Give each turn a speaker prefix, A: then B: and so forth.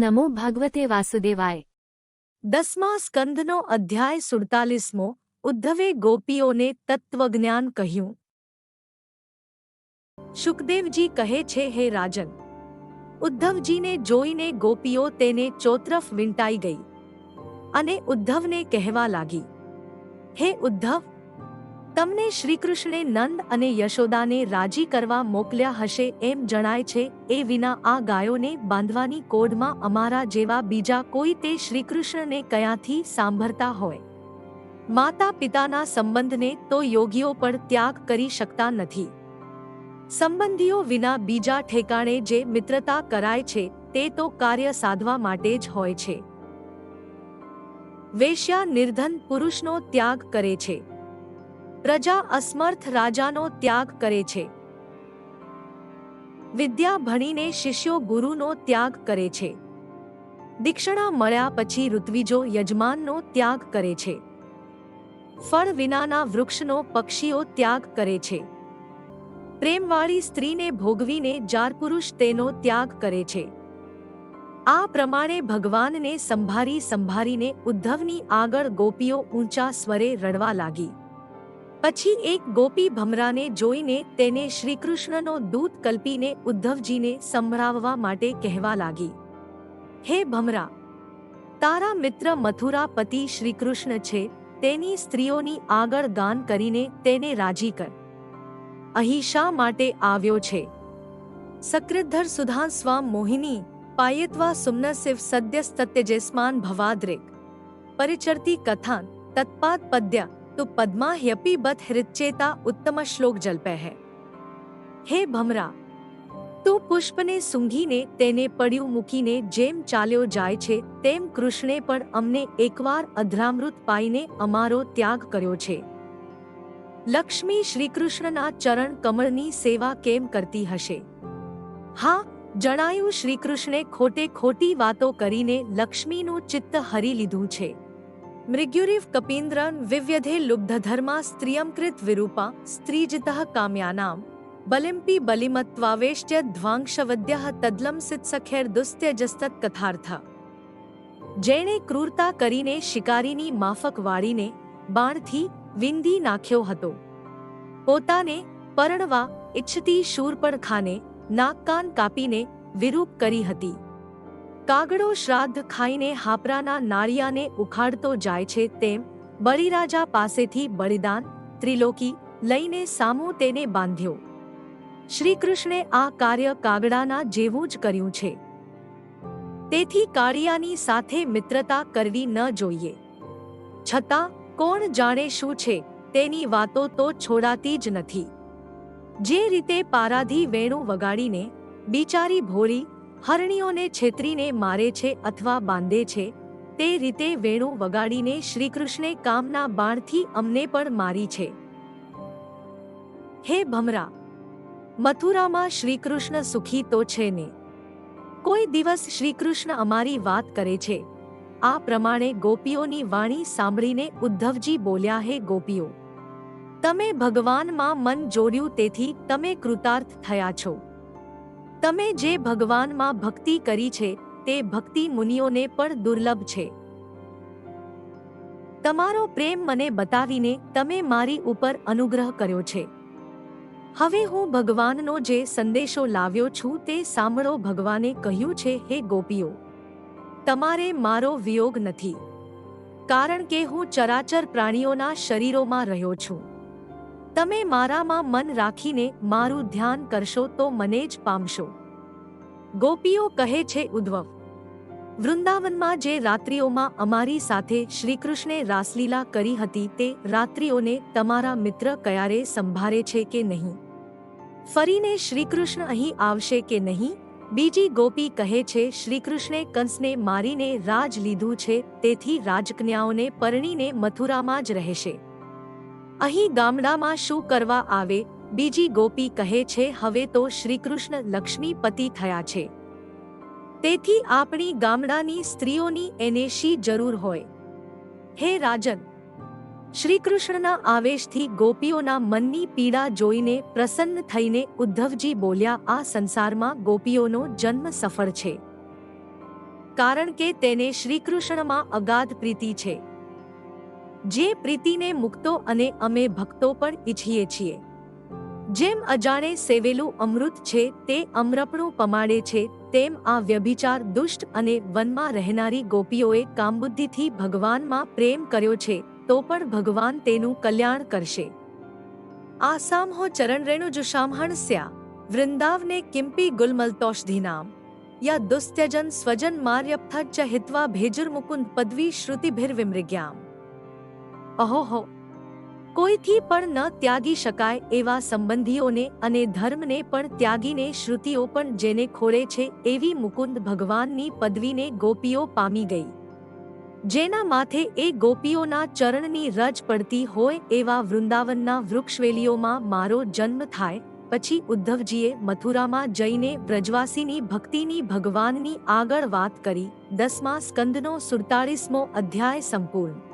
A: નમો ભગવતે વાસુદેવાય।
B: 10મા સ્કંદનો અધ્યાય 47મો। ઉદ્ધવે ગોપીઓને તત્વજ્ઞાન કહ્યું। શુકદેવજી કહે છે, હે રાજન, ઉદ્ધવજીને જોઈને ગોપીઓ તેને ચોતરફ વીંટાઈ ગઈ અને ઉદ્ધવને કહેવા લાગી, હે ઉદ્ધવ, તમને શ્રીકૃષ્ણે નંદ અને યશોદાને રાજી કરવા મોકલ્યા હશે એમ જણાય છે, એ વિના આ ગાયોને બાંધવાની કોડમાં અમારા જેવા બીજા કોઈ તે શ્રીકૃષ્ણને કયાંથી સાંભળતા હોય? માતા પિતાના સંબંધને તો યોગીઓ પણ ત્યાગ કરી શકતા નથી। સંબંધીઓ વિના બીજા ઠેકાણે જે મિત્રતા કરાય છે તે તો કાર્ય સાધવા માટે જ હોય છે। વેશ્યા નિર્ધન પુરુષનો ત્યાગ કરે છે, પ્રજા અસમર્થ રાજાનો ત્યાગ કરે છે, વિદ્યા ભણીને શિષ્યો ગુરુનો ત્યાગ કરે છે, દીક્ષણા મળ્યા પછી ઋત્વિજો યજમાનનો ત્યાગ કરે છે, ફળ વિનાના વૃક્ષનો પક્ષીઓ ત્યાગ કરે છે, પ્રેમવાળી સ્ત્રીને ભોગવીને જારપુરુષ તેનો ત્યાગ કરે છે। આ પ્રમાણે ભગવાનને સંભાળીને ઉદ્ધવની આગળ ગોપીઓ ઊંચા સ્વરે રડવા લાગી। પછી એક ગોપી ભમરાને જોઈને તેને શ્રીકૃષ્ણનો દૂત કલ્પીને ઉદ્ધવજીને સંભળાવવા માટે કહેવા લાગી, હે ભમરા, તારા મિત્ર મથુરાપતિ શ્રીકૃષ્ણ છે, તેની સ્ત્રીઓની આગળ ગાન કરીને તેને રાજી કર। અહીં શા માટે આવ્યો છે? સકૃદ્ધર સુધા સ્વામ મોહિની પાયત્વા સુમ્નસિવ સદ્યસ્તત્યજેસ્માન ભવાદ્રેક પરિચરતી કથાન તત્પાદ પદ્ય તો પદ્મા હ્યપી બત હૃચ્ચેતા ઉત્તમ શ્લોક જલ્પે હૈ। હે ભમરા, તું પુષ્પને સૂંઘીને તેને પડ્યું મૂકીને જેમ ચાલ્યો જાય છે તેમ કૃષ્ણે પણ અમને એકવાર અધરામૃત પાઈને અમારો ત્યાગ કર્યો છે। લક્ષ્મી શ્રીકૃષ્ણના ચરણ કમળની સેવા કેમ કરતી હશે? હા, જણાયું, શ્રીકૃષ્ણે ખોટી વાતો કરીને લક્ષ્મીનું ચિત્ત હરી લીધું છે। મૃગ્યુરીવ કપીન્દ્રન વિવ્યધે લુબ્ધધર્મા સ્ત્રિયમકૃત વિરૂપા સ્ત્રીજિતઃ કામ્યાનામ બલિમ્પી બલિમત્વાવેશ્ય ધ્વાંક્ષવદ્યઃ તદ્લમ સિત્સખેર દુસ્ત્યજસ્તત કથાર્થ। જેણે ક્રૂરતા કરીને શિકારીની માફક વાળીને બાણથી વિંધી નાખ્યો હતો, પોતાને પરણવા ઇચ્છતી શૂર્પણખાને નાક કાન કાપીને વિરૂપ કરી હતી। કાગડો શ્રાદ્ધ ખાઈને હાપરાના નાળિયાને ઉખાડતો જાય છે તેમ બળીરાજા પાસેથી બલિદાન ત્રિલોકી લઈને સામો તેને બાંધ્યો। શ્રીકૃષ્ણે આ કાર્ય કાગડાના જેવું જ કર્યું છે। તેથી કાળિયાની સાથે મિત્રતા કરવી ન જોઈએ। છતાં કોણ જાણે શું છે તેની વાતો તો છોડાતી જ નથી। જે રીતે પારાધી વેણું વગાડીને બિચારી ભોળી હરણીઓને છેતરીને મારે છે અથવા બાંધે છે, તે રીતે વેણું વગાડીને શ્રીકૃષ્ણે કામના બાણથી અમને પણ મારી છે। હે ભમરા, મથુરામાં શ્રીકૃષ્ણ સુખી તો છે ને? કોઈ દિવસ શ્રીકૃષ્ણ અમારી વાત કરે છે? આ પ્રમાણે ગોપીઓની વાણી સાંભળીને ઉદ્ધવજી બોલ્યા, હે ગોપીઓ, તમે ભગવાનમાં મન જોડ્યું તેથી તમે કૃતાર્થ થયા છો। તમે જે ભગવાનમાં ભક્તિ કરી છે તે ભક્તિ મુનિઓને પણ દુર્લભ છે। તમારો પ્રેમ મને બતાવીને તમે મારી ઉપર અનુગ્રહ કર્યો છે। હવે હું ભગવાનનો જે સંદેશો લાવ્યો છું તે સાંભળો। ભગવાને કહ્યું છે, હે ગોપીઓ, તમારે મારો વિયોગ નથી, કારણ કે હું ચરાચર પ્રાણીઓના શરીરોમાં રહ્યો છું। તમે મારામાં મન રાખીને મારું ધ્યાન કરશો તો મને જ પામશો। ગોપીઓ કહે છે, ઉદ્ધવ, વૃંદાવનમાં જે રાત્રિઓમાં અમારી સાથે શ્રીકૃષ્ણે રાસલીલા કરી હતી તે રાત્રિઓને તમારા મિત્ર ક્યારે સંભાળે છે કે નહીં? ફરીને શ્રીકૃષ્ણ અહીં આવશે કે નહીં? બીજી ગોપી કહે છે, શ્રીકૃષ્ણે કંસને મારીને રાજ લીધું છે, તેથી રાજકન્યાઓને પરણીને મથુરામાં જ રહેશે। અહીં ગામડામાં શું કરવા આવે? બીજી ગોપી કહે છે, હવે તો શ્રીકૃષ્ણ લક્ષ્મીપતિ થયા છે, તેથી આપણી ગામડાની સ્ત્રીઓની એને શી જરૂર હોય? હે રાજન, શ્રીકૃષ્ણના આવેશથી ગોપીઓના મનની પીડા જોઈને પ્રસન્ન થઈને ઉદ્ધવજી બોલ્યા, આ સંસારમાં ગોપીઓનો જન્મ સફળ છે। કારણ કે તેને શ્રીકૃષ્ણમાં અગાધ પ્રીતિ છે, જે પ્રીતિને મુક્તો અને અમે ભક્તો પણ ઈચ્છીએ છીએ. જેમ અજાણે સેવેલું અમૃત છે તે અમરપણું પમાડે છે, તેમ આ વ્યભિચાર દુષ્ટ અને વનમાં રહેનારી ગોપીઓએ કામબુદ્ધિથી ભગવાનમાં પ્રેમ કર્યો છે, તો પણ ભગવાન તેનું કલ્યાણ કરશે. આસામહો ચરણરેણુજુષામહણસ્યા વૃંદાવને કિંપી ગુલમલતોષધીનામ યા દુસ્ત્યજન સ્વજન માર્યપ્થચ હિત્વા ભેજુર્મુકુંદ પદવી શ્રુતિભિર્વિમૃગ્યામ. અહોહો! કોઈથી પણ ન ત્યાગી શકાય એવા સંબંધીઓને અને ધર્મને પણ ત્યાગીને શ્રુતિઓ પણ જેને ખોળે છે એવી મુકુંદ ભગવાનની પદવીને ગોપીઓ પામી ગઈ. જેના માથે એ ગોપીઓના ચરણની રજ પડતી હોય એવા વૃંદાવનના વૃક્ષવેલીઓમાં મારો જન્મ થાય. પછી ઉદ્ધવજીએ મથુરામાં જઈને વ્રજવાસીની ભક્તિની ભગવાનની આગળ વાત કરી. 10મા સ્કંદનો 47મો અધ્યાય સંપૂર્ણ.